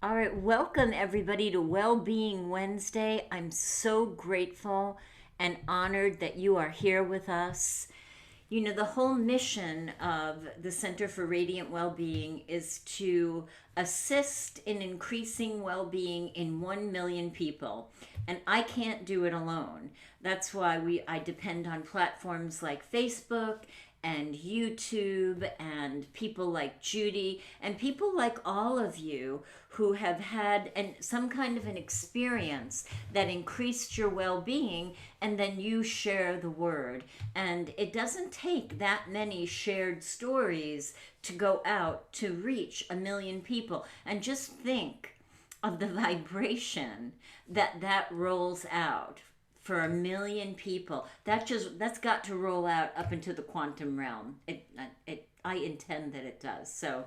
All right, welcome everybody to Wellbeing Wednesday. I'm so grateful and honored that you are here with us. You know, the whole mission of the Center for Radiant Wellbeing is to assist in increasing well-being in 1 million people. And I can't do it alone. That's why I depend on platforms like Facebook and YouTube and people like Judy and people like all of you who have had some kind of an experience that increased your well-being, and then you share the word. And it doesn't take that many shared stories to go out to reach 1 million people. And just think of the vibration that rolls out for 1 million people. That's got to roll out up into the quantum realm. I intend that it does. So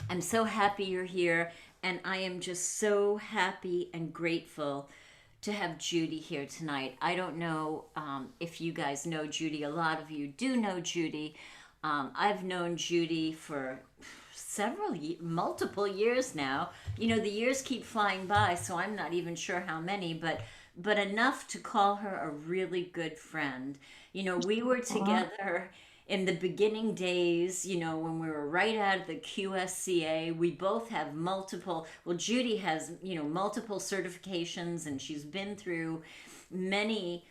I'm so happy you're here, and I am just so happy and grateful to have Judy here tonight. I don't know if you guys know Judy. A lot of you do know Judy. I've known Judy for multiple years now. You know, the years keep flying by, so I'm not even sure how many, but enough to call her a really good friend. You know, we were Aw. together in the beginning days, you know, when we were right out of the QSCA. We both have well, Judy has, you know, multiple certifications, and she's been through many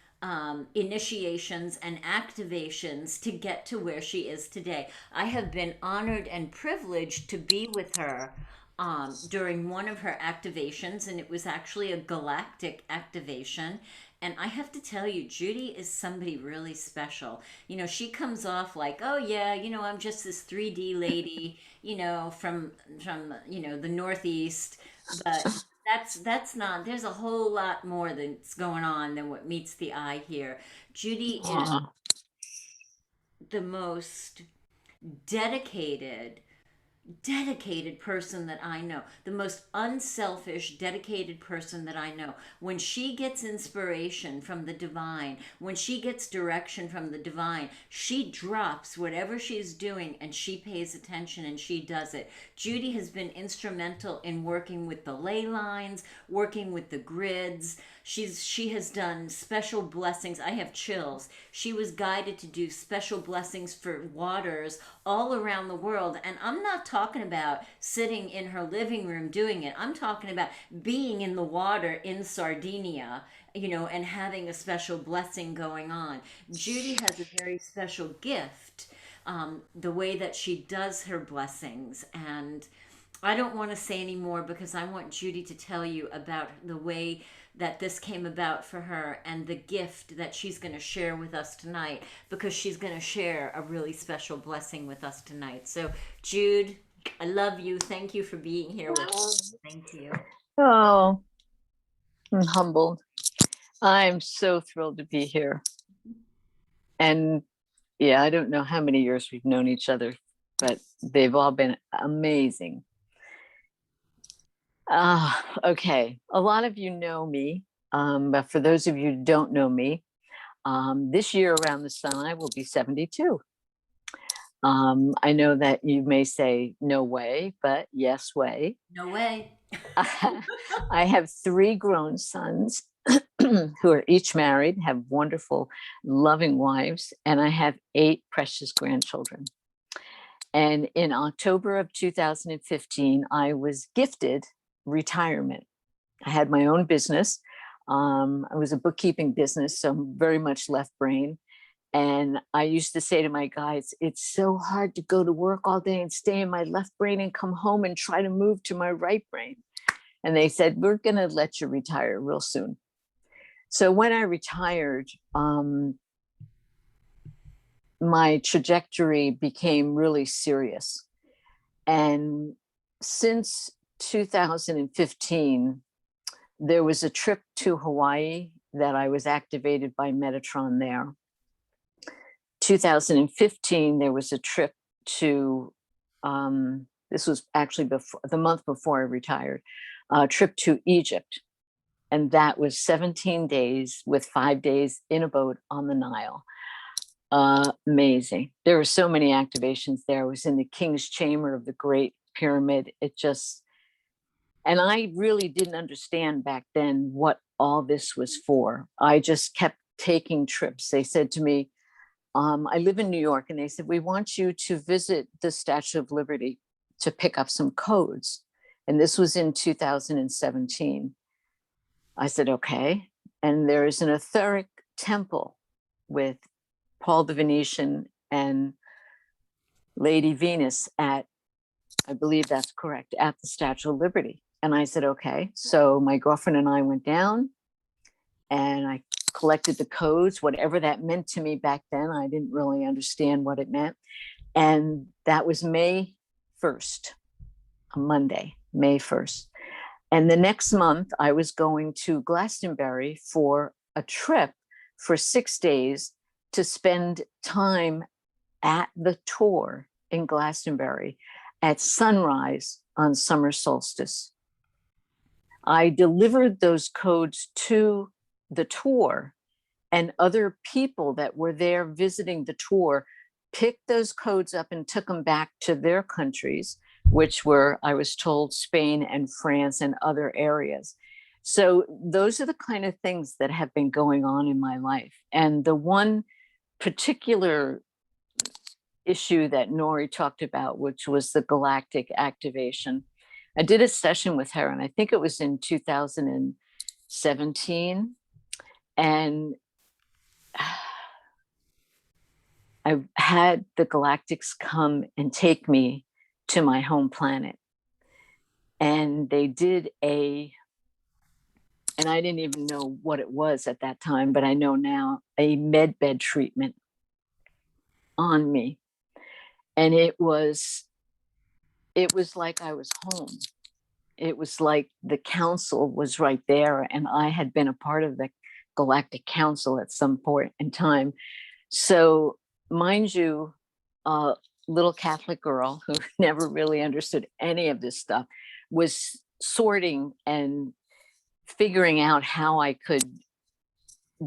initiations and activations to get to where she is today. I have been honored and privileged to be with her during one of her activations, and it was actually a galactic activation. And I have to tell you, Judy is somebody really special. You know, she comes off like, oh yeah, you know, I'm just this 3D lady, you know, from the Northeast, but that's not. There's a whole lot more that's going on than what meets the eye here. Judy is Aw. the most dedicated dedicated person that I know, the most unselfish, dedicated person that I know. When she gets inspiration from the divine, when she gets direction from the divine, she drops whatever she's doing and she pays attention and she does it. Judy has been instrumental in working with the ley lines, working with the grids. She has done special blessings. I have chills. She was guided to do special blessings for waters all around the world. And I'm not talking about sitting in her living room doing it. I'm talking about being in the water in Sardinia, you know, and having a special blessing going on. Judy has a very special gift, the way that she does her blessings. And I don't want to say any more because I want Judy to tell you about the way that this came about for her and the gift that she's going to share with us tonight, because she's going to share a really special blessing with us tonight. So, Jude, I love you. Thank you for being here with us. Thank you. Oh, I'm humbled. I'm so thrilled to be here. And yeah, I don't know how many years we've known each other, but they've all been amazing. Okay. A lot of you know me, but for those of you who don't know me, this year around the sun, I will be 72. I know that you may say, no way, but yes way. No way. I have three grown sons who are each married, have wonderful, loving wives, and I have eight precious grandchildren. And in October of 2015, I was gifted retirement. I had my own business. I was a bookkeeping business, so I'm very much left brain. And I used to say to my guys, it's so hard to go to work all day and stay in my left brain and come home and try to move to my right brain. And they said, we're going to let you retire real soon. So when I retired, my trajectory became really serious. And since 2015, there was a trip to Hawaii that I was activated by Metatron there. 2015, there was a trip to, this was actually before, the month before I retired, a trip to Egypt. And that was 17 days with 5 days in a boat on the Nile. Amazing. There were so many activations there. I was in the King's Chamber of the Great Pyramid. It just, And I really didn't understand back then what all this was for. I just kept taking trips. They said to me, I live in New York, and they said, we want you to visit the Statue of Liberty to pick up some codes. And this was in 2017. I said, okay. And there is an etheric temple with Paul the Venetian and Lady Venus at, I believe that's correct, at the Statue of Liberty. And I said, okay. So my girlfriend and I went down and I collected the codes, whatever that meant to me back then. I didn't really understand what it meant. And that was May 1st, a Monday, May 1st. And the next month, I was going to Glastonbury for a trip for 6 days to spend time at the tour in Glastonbury at sunrise on summer solstice. I delivered those codes to the tour, and other people that were there visiting the tour picked those codes up and took them back to their countries, which were, I was told, Spain and France and other areas. So those are the kind of things that have been going on in my life. And the one particular issue that Nori talked about, which was the galactic activation, I did a session with her, and I think it was in 2017. And I had the galactics come and take me to my home planet. And they did and I didn't even know what it was at that time, but I know now, a med bed treatment on me. And it was like I was home. It was like the council was right there, and I had been a part of the Galactic Council at some point in time. So, mind you, a little Catholic girl who never really understood any of this stuff was sorting and figuring out how I could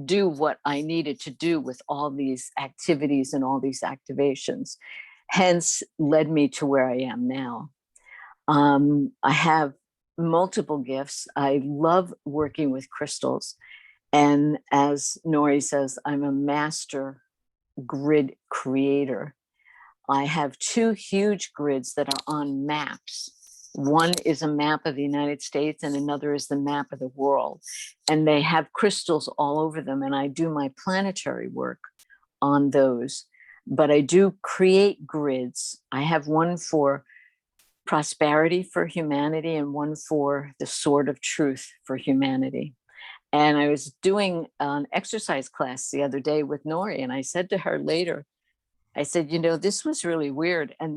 do what I needed to do with all these activities and all these activations, hence led me to where I am now. I have multiple gifts. I love working with crystals. And as Nori says, I'm a master grid creator. I have 2 huge grids that are on maps. One is a map of the United States and another is the map of the world. And they have crystals all over them. And I do my planetary work on those. But I do create grids. I have one for prosperity for humanity and one for the sword of truth for humanity. And I was doing an exercise class the other day with Nori, and I said to her later, I said, this was really weird. And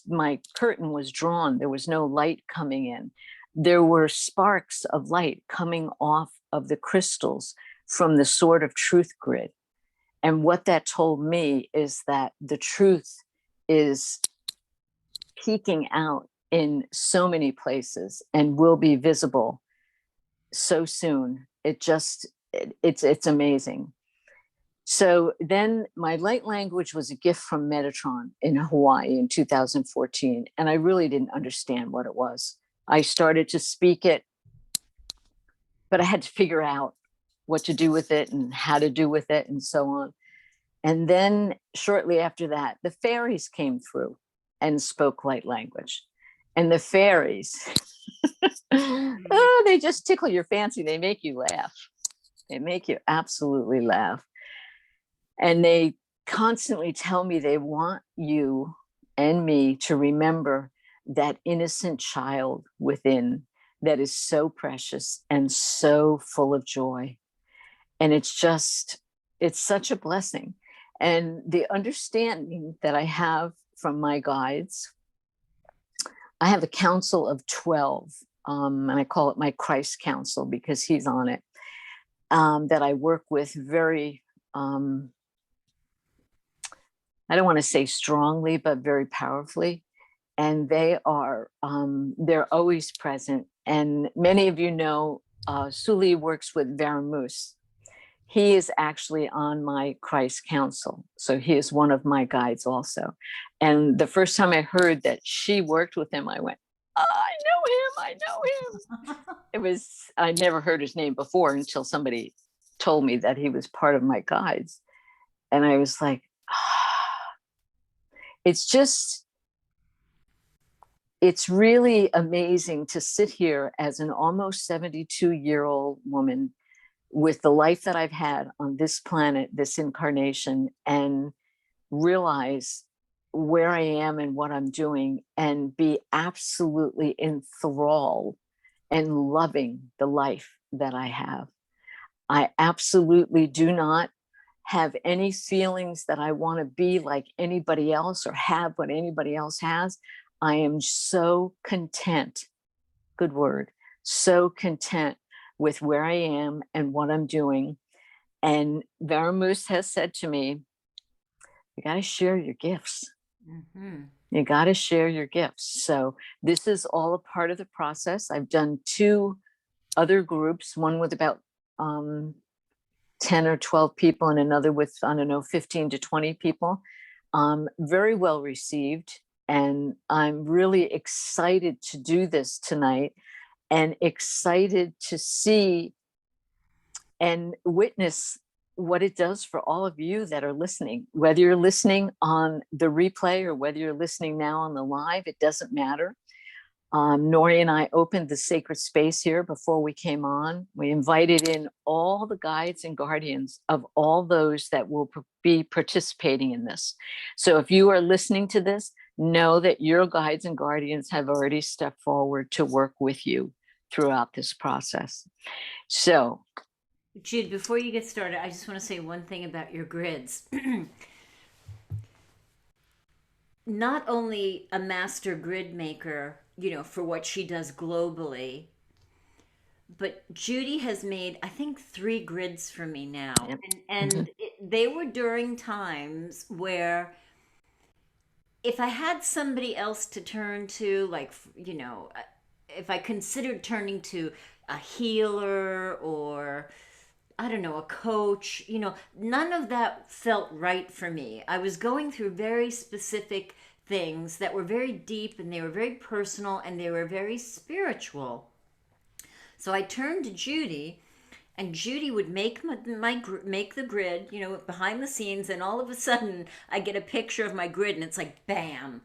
my curtain was drawn. There was no light coming in. There were sparks of light coming off of the crystals from the sword of truth grid. And what that told me is that the truth is peeking out in so many places and will be visible so soon. It's amazing. So then my light language was a gift from Metatron in Hawaii in 2014. And I really didn't understand what it was. I started to speak it, but I had to figure out what to do with it and how to do with it and so on. And then shortly after that, the fairies came through and spoke light language. And the fairies, they just tickle your fancy. They make you laugh. They make you absolutely laugh. And they constantly tell me they want you and me to remember that innocent child within that is so precious and so full of joy. And it's such a blessing. And the understanding that I have from my guides, I have a council of 12, and I call it my Christ Council because he's on it, that I work with very, I don't want to say strongly, but very powerfully. And they're always present. And many of you know, Suli works with Varamus. He is actually on my Christ Council. So he is one of my guides also. And the first time I heard that she worked with him, I went, I know him. I never heard his name before until somebody told me that he was part of my guides. And I was like, it's just, it's really amazing to sit here as an almost 72-year-old woman with the life that I've had on this planet, this incarnation, and realize where I am and what I'm doing and be absolutely enthralled and loving the life that I have. I absolutely do not have any feelings that I want to be like anybody else or have what anybody else has. I am so content, good word, so content with where I am and what I'm doing. And Varamus has said to me, you got to share your gifts. Mm-hmm. You got to share your gifts. So this is all a part of the process. I've done 2 other groups, one with about 10 or 12 people and another with, I don't know, 15 to 20 people. Very well received. And I'm really excited to do this tonight and excited to see and witness what it does for all of you that are listening, whether you're listening on the replay or whether you're listening now on the live, it doesn't matter. Nori and I opened the sacred space here before we came on. We invited in all the guides and guardians of all those that will be participating in this. So if you are listening to this, know that your guides and guardians have already stepped forward to work with you throughout this process. So, Jude, before you get started, I just want to say one thing about your grids. Not only a master grid maker, for what she does globally, but Judy has made, I think, 3 grids for me now. yep. And they were during times where if I had somebody else to turn to, like, if I considered turning to a healer or I don't know, a coach, none of that felt right for me. I was going through very specific things that were very deep and they were very personal and they were very spiritual. So I turned to Judy, and Judy would make make the grid, behind the scenes, and all of a sudden I get a picture of my grid and it's like bam.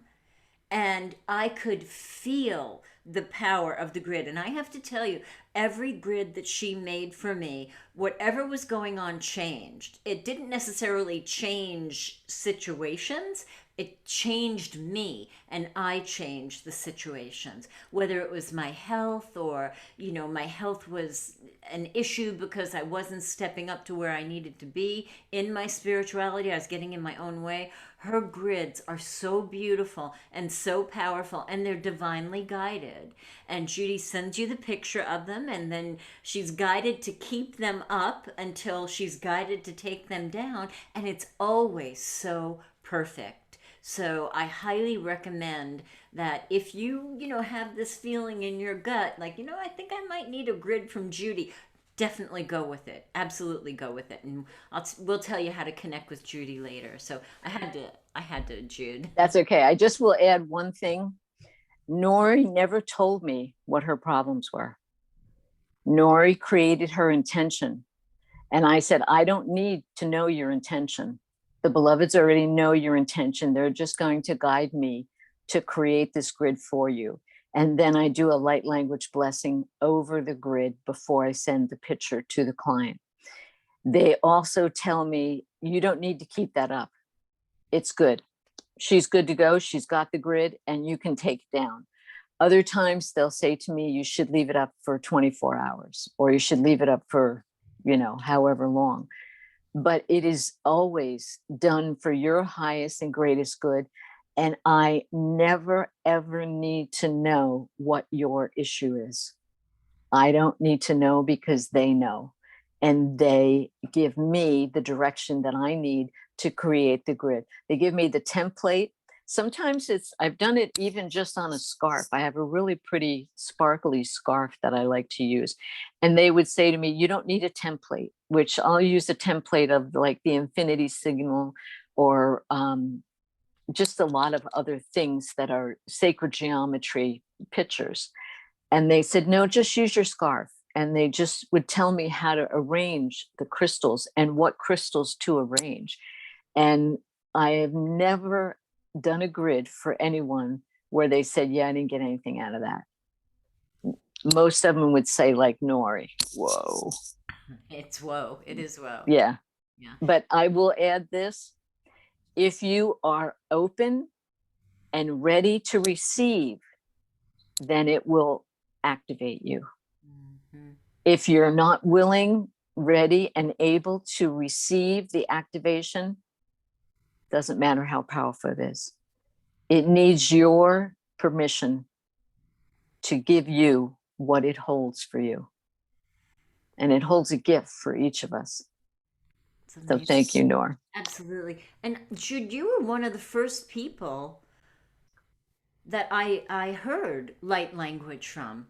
And I could feel the power of the grid. And I have to tell you, every grid that she made for me, whatever was going on changed. It didn't necessarily change situations, it changed me, and I changed the situations. Whether it was my health or, my health was an issue because I wasn't stepping up to where I needed to be in my spirituality, I was getting in my own way. Her grids are so beautiful and so powerful, and they're divinely guided. And Judy sends you the picture of them, and then she's guided to keep them up until she's guided to take them down, and it's always so perfect. So I highly recommend that if you, have this feeling in your gut, like, I think I might need a grid from Judy, definitely go with it. Absolutely go with it. And we'll tell you how to connect with Judy later. So I had to, Jude. That's okay. I just will add one thing. Nori never told me what her problems were. Nori created her intention. And I said, I don't need to know your intention. The beloveds already know your intention. They're just going to guide me to create this grid for you. And then I do a light language blessing over the grid before I send the picture to the client. They also tell me, you don't need to keep that up. It's good. She's good to go. She's got the grid and you can take it down. Other times they'll say to me, you should leave it up for 24 hours or you should leave it up for, however long. But it is always done for your highest and greatest good. And I never, ever need to know what your issue is. I don't need to know because they know. And they give me the direction that I need to create the grid. They give me the template. Sometimes I've done it even just on a scarf. I have a really pretty sparkly scarf that I like to use. And they would say to me, you don't need a template, which I'll use a template of like the infinity signal or just a lot of other things that are sacred geometry pictures. And they said, no, just use your scarf. And they just would tell me how to arrange the crystals and what crystals to arrange. And I have never done a grid for anyone where they said, yeah, I didn't get anything out of that. Most of them would say, like, Nori, whoa. It's whoa. It is whoa. Yeah. Yeah. But I will add this. If you are open and ready to receive, then it will activate you. Mm-hmm. If you're not willing, ready, and able to receive the activation, doesn't matter how powerful it is. It needs your permission to give you what it holds for you. And it holds a gift for each of us. So thank you, Nor. Absolutely. And Jude, you were one of the first people that I heard light language from.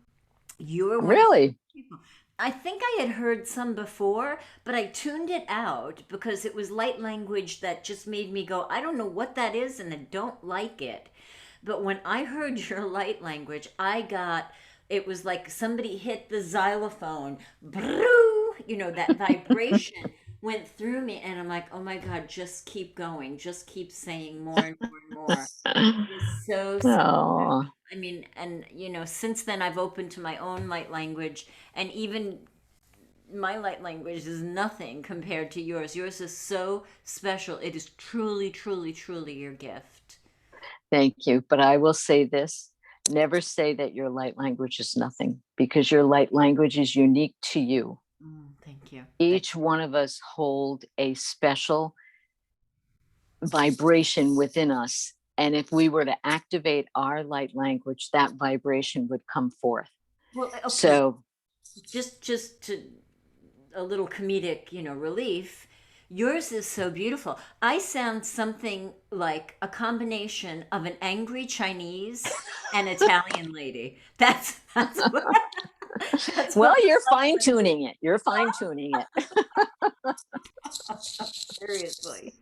You were one really? People. I think I had heard some before, but I tuned it out because it was light language that just made me go, I don't know what that is and I don't like it. But when I heard your light language, it was like somebody hit the xylophone, that vibration went through me, and I'm like, oh my God, just keep going, just keep saying more and more and more. It was so Oh. I mean, and since then I've opened to my own light language, and even my light language is nothing compared to yours. Yours is so special. It is truly, truly, truly your gift. Thank you. But I will say this, never say that your light language is nothing, because your light language is unique to you. Thank you. Each one of us hold a special vibration within us. And if we were to activate our light language, that vibration would come forth. Well, okay. So just to a little comedic, relief, yours is so beautiful. I sound something like a combination of an angry Chinese and Italian lady. That's what, well, you're fine-tuning it. You're fine-tuning it. Seriously.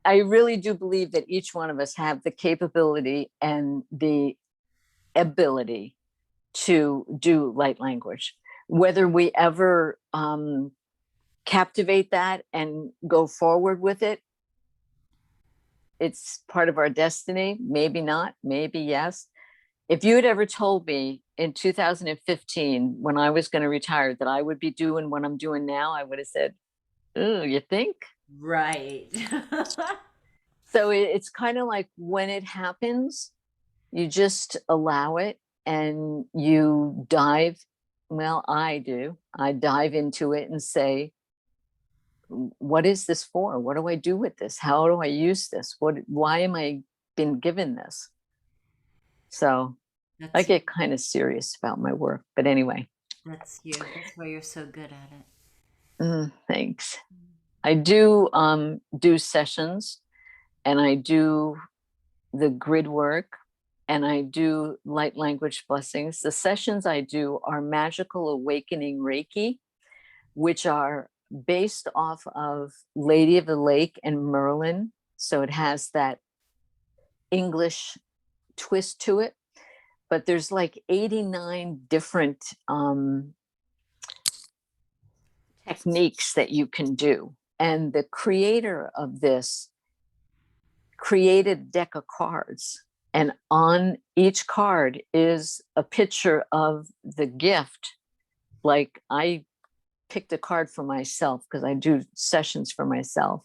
I really do believe that each one of us have the capability and the ability to do light language. Whether we ever captivate that and go forward with it, it's part of our destiny. Maybe not, maybe yes. If you had ever told me in 2015, when I was going to retire, that I would be doing what I'm doing now, I would have said, oh, you think? Right. So it's kind of like when it happens, you just allow it and you dive. Well, I do. I dive into it and say, what is this for? What do I do with this? How do I use this? Why am I been given this? So I get kind of serious about my work, but anyway. That's you. That's why you're so good at it. Thanks. I do sessions, and I do the grid work, and I do light language blessings. The sessions I do are magical awakening Reiki, which are based off of Lady of the Lake and Merlin. So it has that English twist to it, but there's like 89 different techniques that you can do. And the creator of this created a deck of cards, and on each card is a picture of the gift. Like, I picked a card for myself because I do sessions for myself,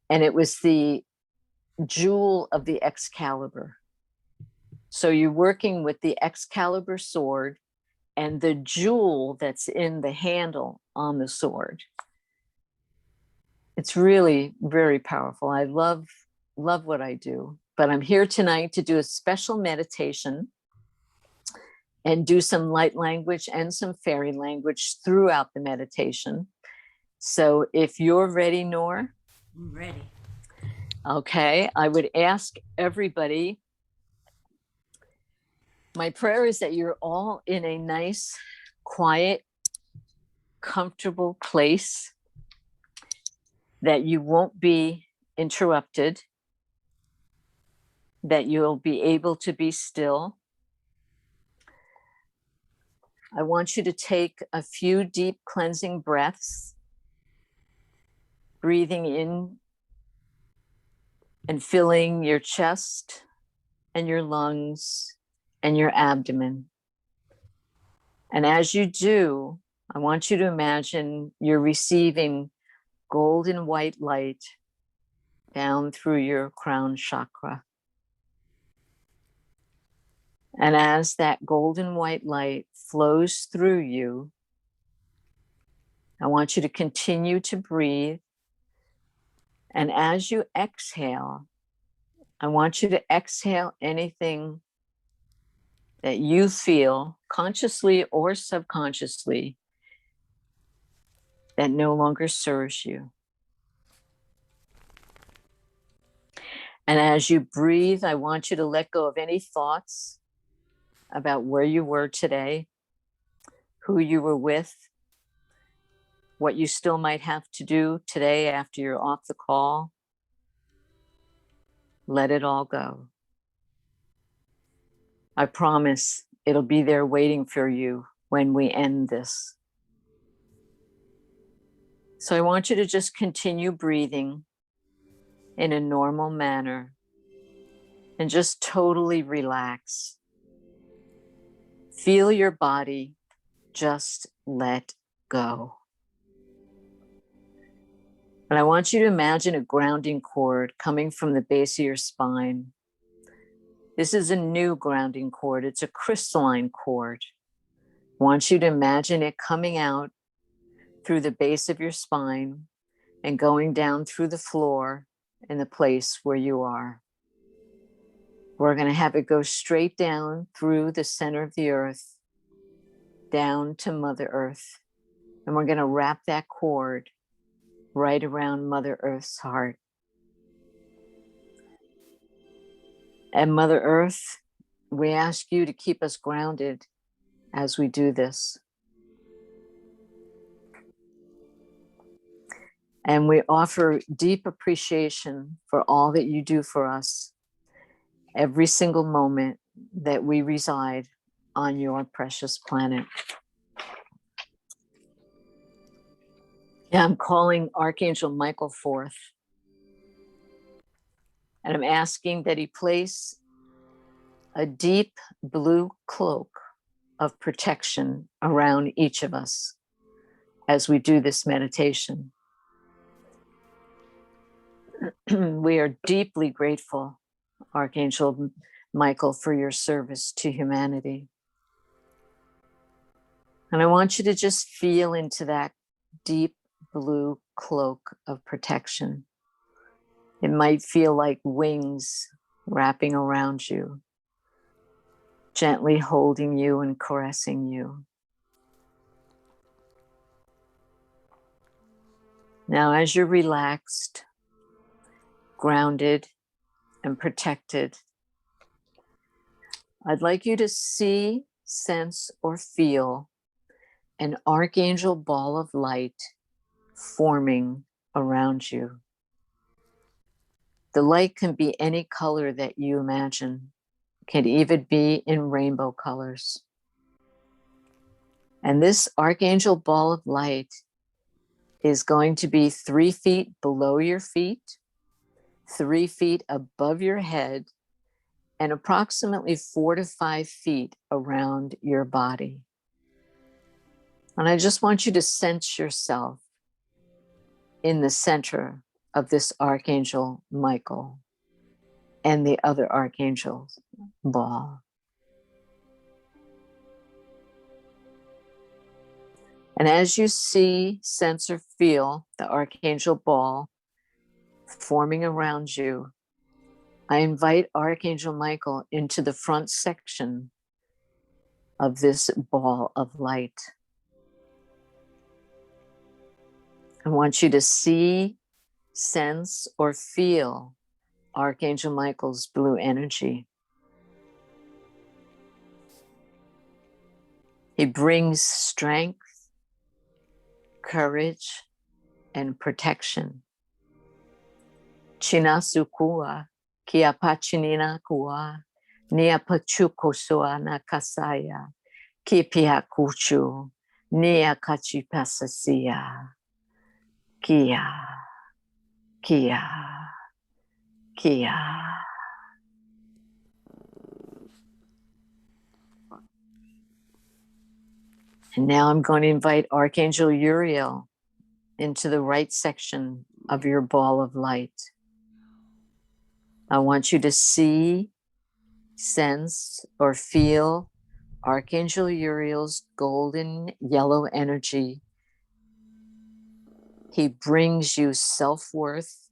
and it was the jewel of the Excalibur. So you're working with the Excalibur sword and the jewel that's in the handle on the sword. It's really very powerful. I love what I do, but I'm here tonight to do a special meditation and do some light language and some fairy language throughout the meditation. So if you're ready, Nor. I'm ready. Okay, I would ask everybody, my prayer is that you're all in a nice, quiet, comfortable place, that you won't be interrupted, that you'll be able to be still. I want you to take a few deep cleansing breaths, breathing in and filling your chest and your lungs and your abdomen. And as you do, I want you to imagine you're receiving golden white light down through your crown chakra. And as that golden white light flows through you, I want you to continue to breathe. And as you exhale, I want you to exhale anything that you feel, consciously or subconsciously, that no longer serves you. And as you breathe, I want you to let go of any thoughts about where you were today, who you were with, what you still might have to do today after you're off the call. Let it all go. I promise it'll be there waiting for you when we end this. So I want you to just continue breathing in a normal manner and just totally relax. Feel your body just let go. And I want you to imagine a grounding cord coming from the base of your spine. This is a new grounding cord. It's a crystalline cord. I want you to imagine it coming out through the base of your spine and going down through the floor in the place where you are. We're going to have it go straight down through the center of the earth, down to Mother Earth. And we're going to wrap that cord right around Mother Earth's heart. And Mother Earth, we ask you to keep us grounded as we do this. And we offer deep appreciation for all that you do for us every single moment that we reside on your precious planet. Yeah, I'm calling Archangel Michael forth. And I'm asking that he place a deep blue cloak of protection around each of us as we do this meditation. We are deeply grateful, Archangel Michael, for your service to humanity. And I want you to just feel into that deep blue cloak of protection. It might feel like wings wrapping around you, gently holding you and caressing you. Now, as you're relaxed, grounded, and protected, I'd like you to see, sense, or feel an archangel ball of light forming around you. The light can be any color that you imagine. It can even be in rainbow colors. And this archangel ball of light is going to be 3 feet below your feet, 3 feet above your head, and approximately 4 to 5 feet around your body. And I just want you to sense yourself in the center of this Archangel Michael and the other archangels' ball. And as you see, sense, or feel the Archangel ball forming around you, I invite Archangel Michael into the front section of this ball of light. I want you to see, sense, or feel Archangel Michael's blue energy. He brings strength, courage, and protection Chinasukua, kia pachinina kua, nia pachukosua na kasaya, kipia kuchu, nia kachipasasia, kia, kia, kia. And now I'm going to invite Archangel Uriel into the right section of your ball of light. I want you to see, sense, or feel Archangel Uriel's golden yellow energy. He brings you self-worth,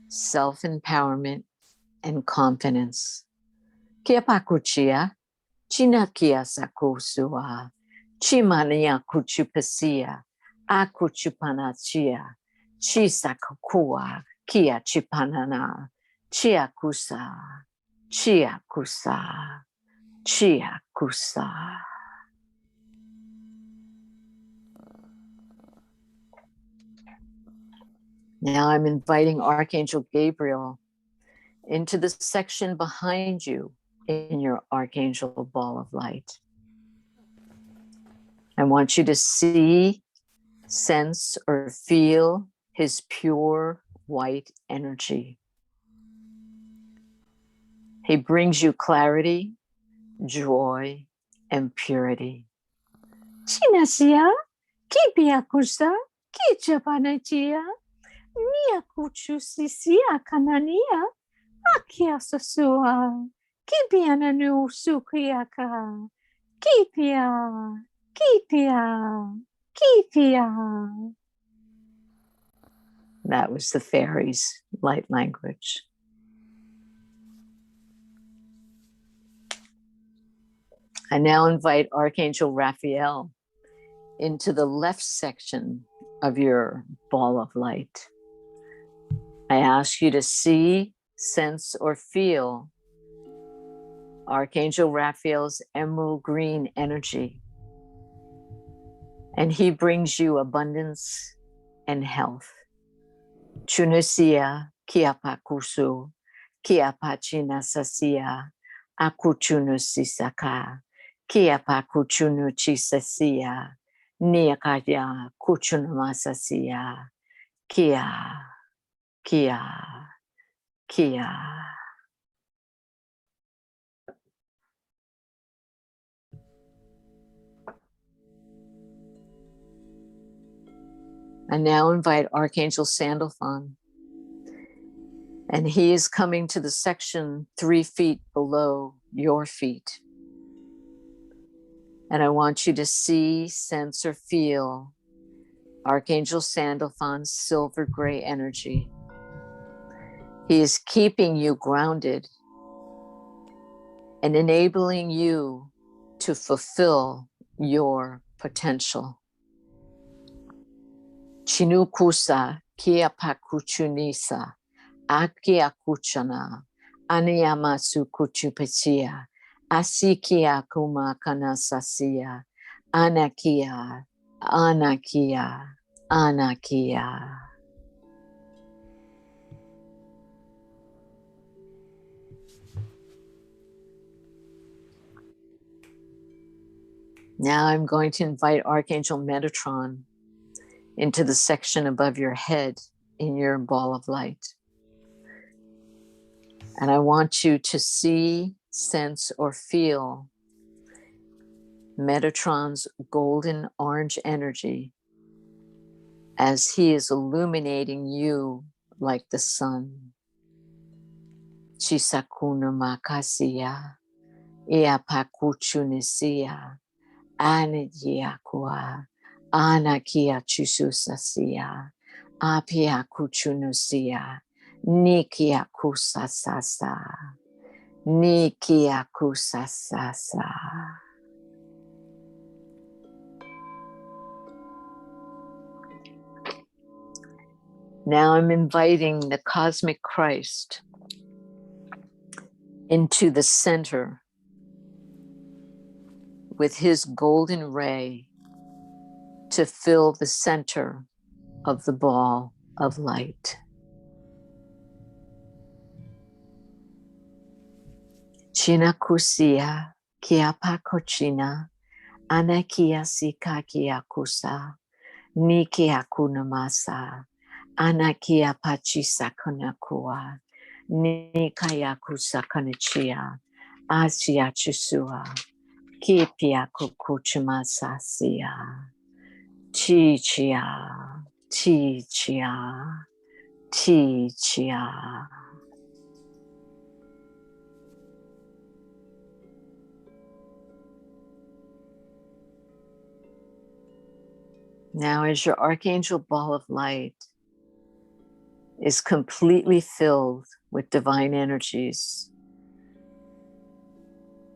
self-empowerment, and confidence. Kia pakuchia, chinakia sakusua, chimania kuchupasia, akuchupanachia, chisakakua, kia chipanana, chiakusa, chiakusa, chiakusa. Now I'm inviting Archangel Gabriel into the section behind you in your Archangel ball of light. I want you to see, sense, or feel his pure white energy. He brings you clarity, joy, and purity. Chinasia, kipiakusa, kichapanatia, niakuchusisia kanania, akiasasua, kipiananu sukiaka, kipia, kipia, kipia. That was the fairies' light language. I now invite Archangel Raphael into the left section of your ball of light. I ask you to see, sense, or feel Archangel Raphael's emerald green energy. And he brings you abundance and health. Chunusia kiapakusu, kiapachinasasia, akuchunusisaka, kiapakuchunuchisasia, niakaya kuchunumasasia, kia, kia, kia. I now invite Archangel Sandalphon, and he is coming to the section 3 feet below your feet. And I want you to see, sense, or feel Archangel Sandalphon's silver gray energy. He is keeping you grounded and enabling you to fulfill your potential. Chinukusa kia pakuchunisa, akia kuchana, aniyamasu kuchupesia, asikia kuma kanasasia, anakia, anakia, anakia. Now I'm going to invite Archangel Metatron into the section above your head in your ball of light. And I want you to see, sense, or feel Metatron's golden orange energy as he is illuminating you like the sun. Chisakuna makasia, iapakuchunisia, anidiakua, anakia chususasia, apia kuchunusia, nikia kusasasa, nikia kusasasa. Now I'm inviting the cosmic Christ into the center with his golden ray to fill the center of the ball of light. China kusia kia pakochina, anakia sika kia kusa, ni kia kunamasa, anakia pachisa konakua, ni kaya kusa konachia, asia chusua, kipia kukuchimasasia, chi chia, chi chia, chi chia. Now, as your archangel ball of light is completely filled with divine energies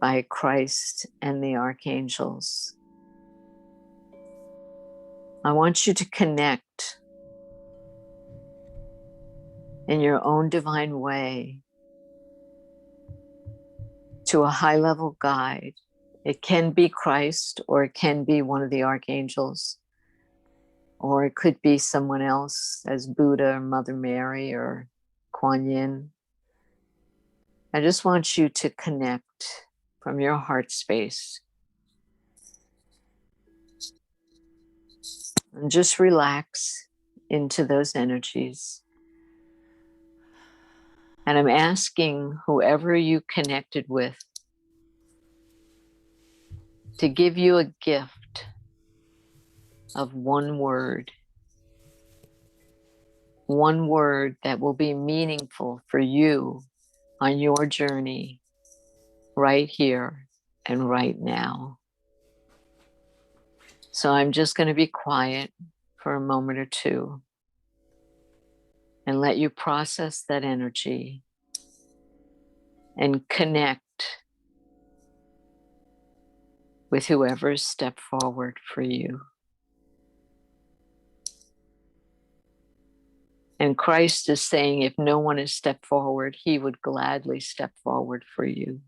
by Christ and the archangels, I want you to connect in your own divine way to a high level guide. It can be Christ, or it can be one of the archangels, or it could be someone else as Buddha or Mother Mary or Kuan Yin. I just want you to connect from your heart space and just relax into those energies. And I'm asking whoever you connected with to give you a gift of one word that will be meaningful for you on your journey right here and right now. So I'm just going to be quiet for a moment or two and let you process that energy and connect with whoever's stepped forward for you. And Christ is saying, if no one has stepped forward, he would gladly step forward for you.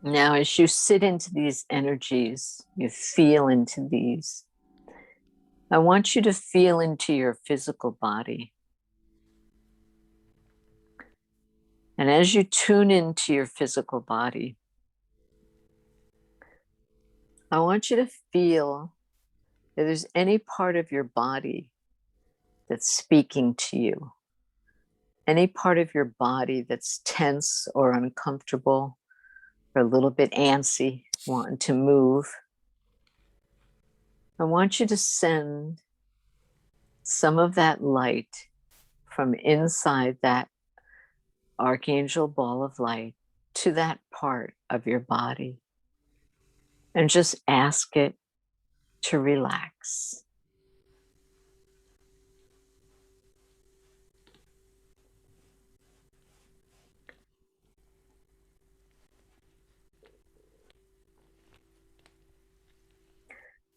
Now, as you sit into these energies, you feel into these, I want you to feel into your physical body. And as you tune into your physical body, I want you to feel if there's any part of your body that's speaking to you, any part of your body that's tense or uncomfortable or a little bit antsy, wanting to move. I want you to send some of that light from inside that archangel ball of light to that part of your body and just ask it to relax.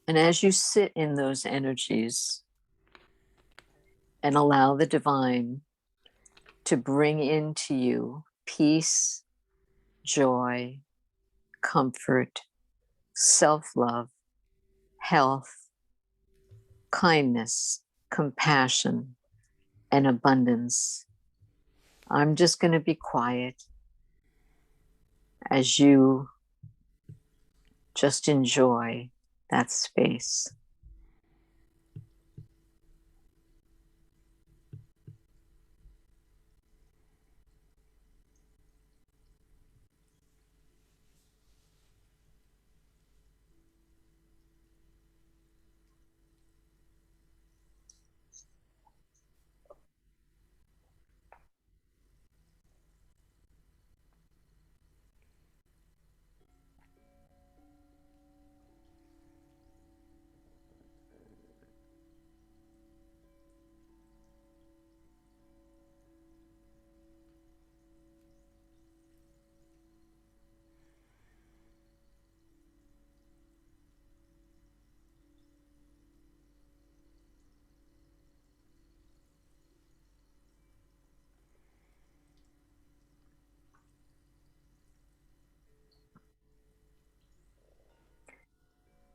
And as you sit in those energies and allow the divine to bring into you peace, joy, comfort, self-love, health, kindness, compassion, and abundance, I'm just going to be quiet as you just enjoy that space.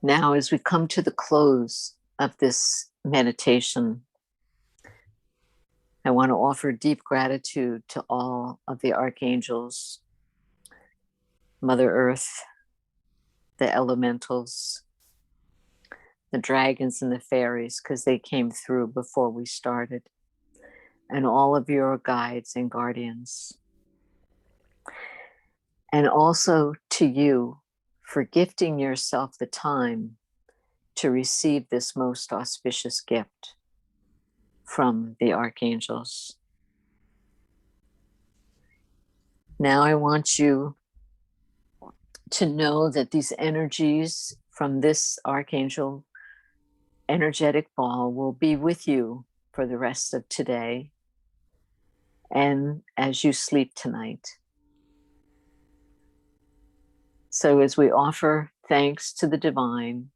Now, as we come to the close of this meditation, I want to offer deep gratitude to all of the archangels, Mother Earth, the elementals, the dragons and the fairies, because they came through before we started, and all of your guides and guardians. And also to you for gifting yourself the time to receive this most auspicious gift from the archangels. Now I want you to know that these energies from this archangel energetic ball will be with you for the rest of today and as you sleep tonight. So as we offer thanks to the divine,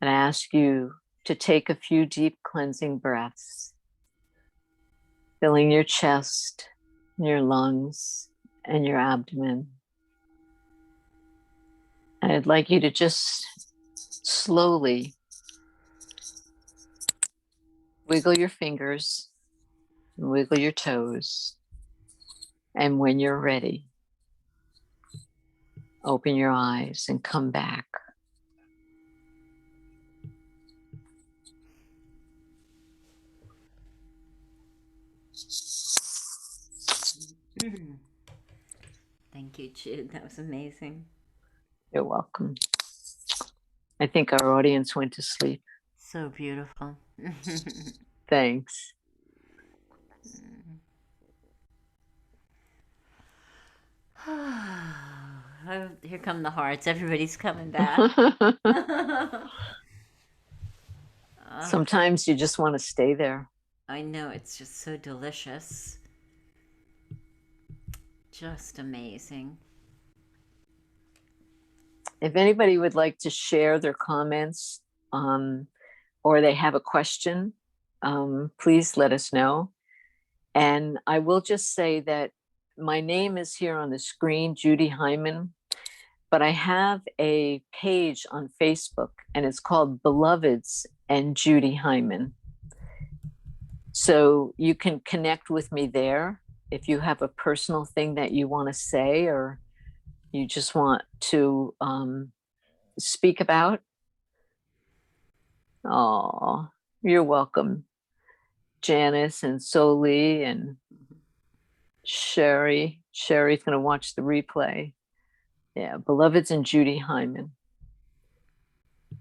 and I ask you to take a few deep cleansing breaths, filling your chest, your lungs, and your abdomen. And I'd like you to just slowly wiggle your fingers, wiggle your toes, and when you're ready, open your eyes and come back. Thank you, Jude. That was amazing. You're welcome. I think our audience went to sleep. So beautiful. Thanks. Oh, here come the hearts. Everybody's coming back. Sometimes you just want to stay there. I know, it's just so delicious. Just amazing. If anybody would like to share their comments or they have a question, please let us know. And I will just say that my name is here on the screen, Judy Hineman, but I have a page on Facebook and it's called Beloveds and Judy Hineman. So you can connect with me there if you have a personal thing that you want to say or you just want to speak about. Oh, you're welcome. Janice and Soli and Sherry. Sherry's going to watch the replay. Yeah, Beloveds and Judy Hineman.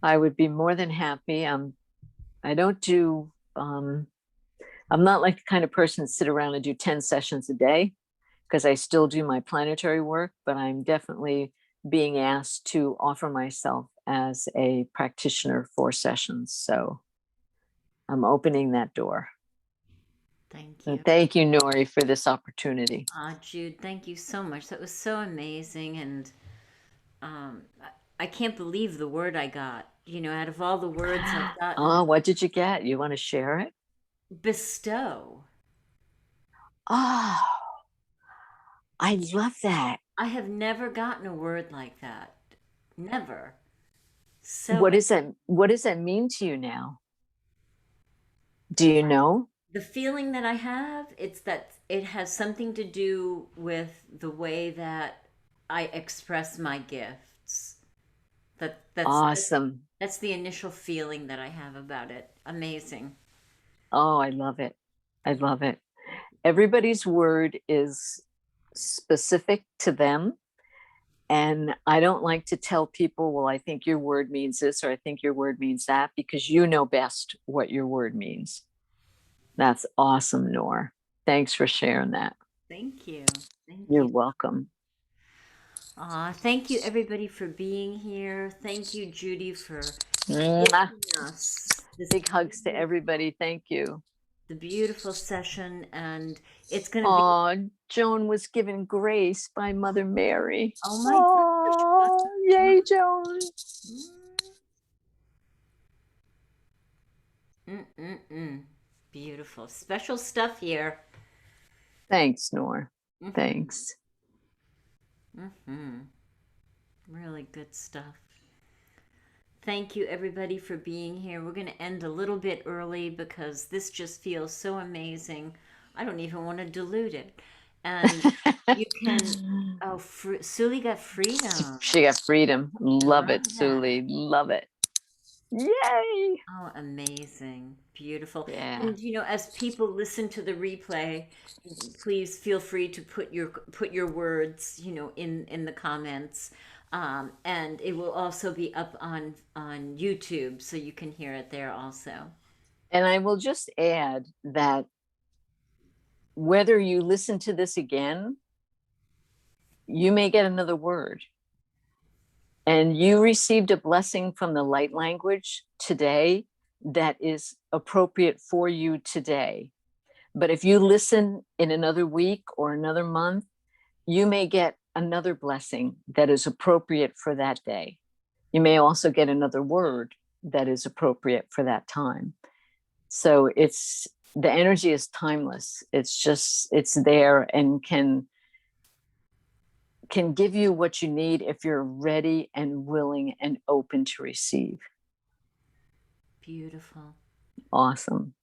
I would be more than happy. I don't do, I'm not like the kind of person to sit around and do 10 sessions a day because I still do my planetary work, but I'm definitely being asked to offer myself as a practitioner for sessions. So I'm opening that door. Thank you. And thank you, Nori, for this opportunity. Jude, thank you so much. That was so amazing. And I can't believe the word I got. You know, out of all the words I've gotten. Oh, what did you get? You want to share it? Bestow. Oh, I love that. I have never gotten a word like that. Never. So what does that mean to you now? Do you know? The feeling that I have, it's that it has something to do with the way that I express my gifts. That's awesome. That's the initial feeling that I have about it. Amazing. Oh, I love it. I love it. Everybody's word is specific to them. And I don't like to tell people, well, I think your word means this, or I think your word means that, because you know best what your word means. That's awesome, Nor. Thanks for sharing that. Thank you. You're welcome. Thank you, everybody, for being here. Thank you, Judy, for giving us. Big hugs to everybody. Thank you. The beautiful session, and it's going to be. Joan was given grace by Mother Mary. Oh my gosh. Yay, Joan. Beautiful. Special stuff here. Thanks, Nor. Thanks. Really good stuff. Thank you, everybody, for being here. We're going to end a little bit early because this just feels so amazing. I don't even want to dilute it. And you can, oh, Sully got freedom. She got freedom. I Love love it, that. Suli. Love it. Yay. Oh, amazing. Beautiful. Yeah. And as people listen to the replay, please feel free to put your words, in the comments. And it will also be up on YouTube, so you can hear it there also. And I will just add that whether you listen to this again, you may get another word. And you received a blessing from the light language today that is appropriate for you today. But if you listen in another week or another month, you may get another blessing that is appropriate for that day. You may also get another word that is appropriate for that time. So the energy is timeless. It's there and can give you what you need if you're ready and willing and open to receive. Beautiful. Awesome.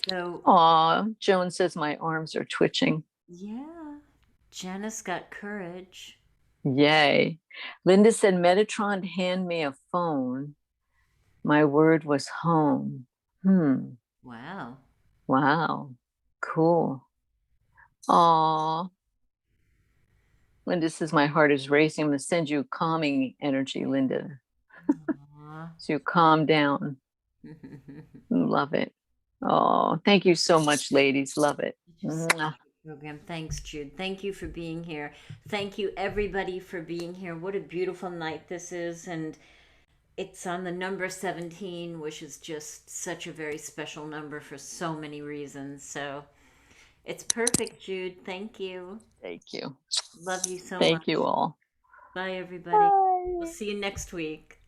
So, Aw, Joan says my arms are twitching. yeah, Janice got courage. Yay. Linda said, Metatron, hand me a phone. My word was home. Wow. Wow. Cool. Aw. Linda says, my heart is racing. I'm going to send you calming energy, Linda. So you calm down. Love it. Oh, thank you so much, ladies. Love it. Program. Thanks, Jude. Thank you for being here. Thank you, everybody, for being here. What a beautiful night this is. And it's on the number 17, which is just such a very special number for so many reasons. So it's perfect, Jude. Thank you. Thank you. Love you so much. Thank you all. Bye, everybody. Bye. We'll see you next week.